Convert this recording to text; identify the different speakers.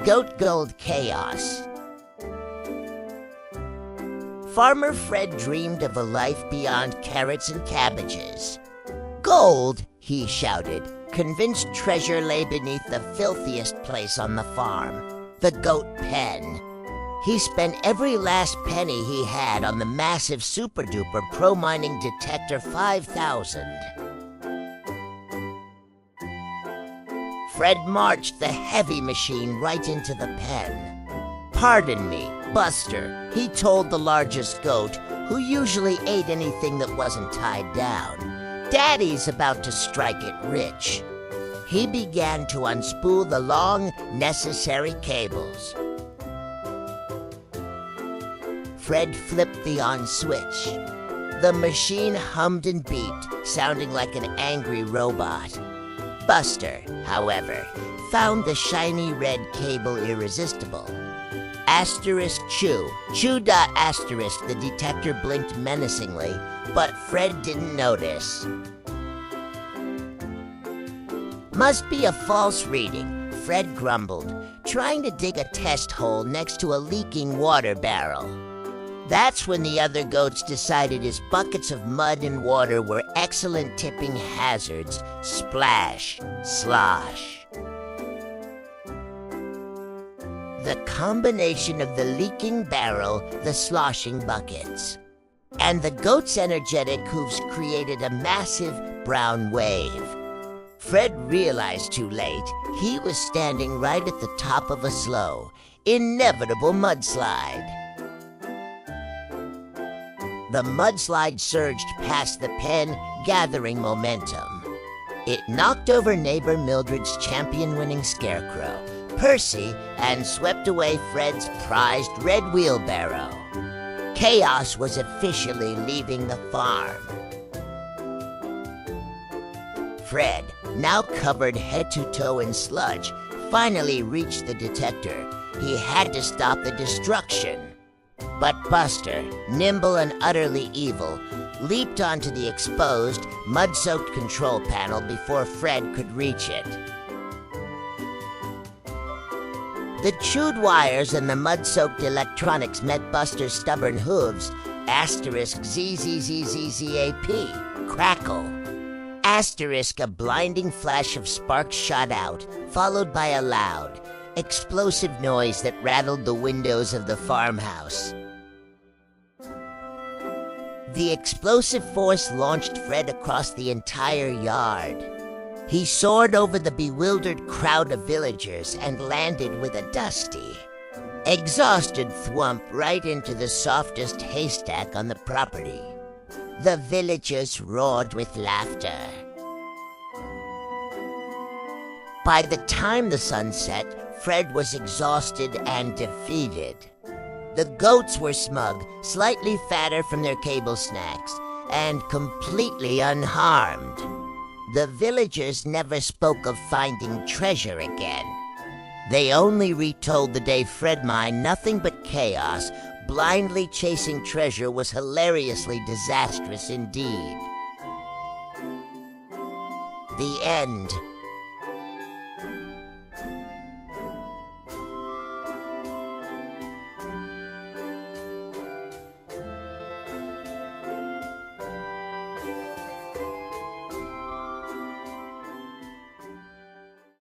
Speaker 1: Goat Gold Chaos. Farmer Fred dreamed of a life beyond carrots and cabbages. Gold, he shouted, convinced treasure lay beneath the filthiest place on the farm, the goat pen. He spent every last penny he had on the massive super-duper pro-mining detector 5000. Fred marched the heavy machine right into the pen. "Pardon me, Buster," he told the largest goat, who usually ate anything that wasn't tied down. "Daddy's about to strike it rich." He began to unspool the long, necessary cables. Fred flipped the on switch. The machine hummed and beeped, sounding like an angry robot. Buster, however, found the shiny red cable irresistible. Asterisk chew. Chew dot asterisk, the detector blinked menacingly, but Fred didn't notice. "Must be a false reading," Fred grumbled, trying to dig a test hole next to a leaking water barrel. That's when the other goats decided his buckets of mud and water were excellent tipping hazards. Splash, slosh. The combination of the leaking barrel, the sloshing buckets, and the goat's energetic hooves created a massive brown wave. Fred realized too late he was standing right at the top of a slow, inevitable mudslide. The mudslide surged past the pen, gathering momentum. It knocked over neighbor Mildred's champion-winning scarecrow, Percy, and swept away Fred's prized red wheelbarrow. Chaos was officially leaving the farm. Fred, now covered head to toe in sludge, finally reached the detector. He had to stop the destruction. But Buster, nimble and utterly evil, leaped onto the exposed, mud-soaked control panel before Fred could reach it. The chewed wires and the mud-soaked electronics met Buster's stubborn hooves. Asterisk ZZZZZAP. Crackle. Asterisk, a blinding flash of sparks shot out, followed by a loud, explosive noise that rattled the windows of the farmhouse. The explosive force launched Fred across the entire yard. He soared over the bewildered crowd of villagers and landed with a dusty, exhausted thwump right into the softest haystack on the property. The villagers roared with laughter. By the time the sun set, Fred was exhausted and defeated. The goats were smug, slightly fatter from their cable snacks, and completely unharmed. The villagers never spoke of finding treasure again. They only retold the day Fred mined nothing but chaos. Blindly chasing treasure was hilariously disastrous indeed. The end.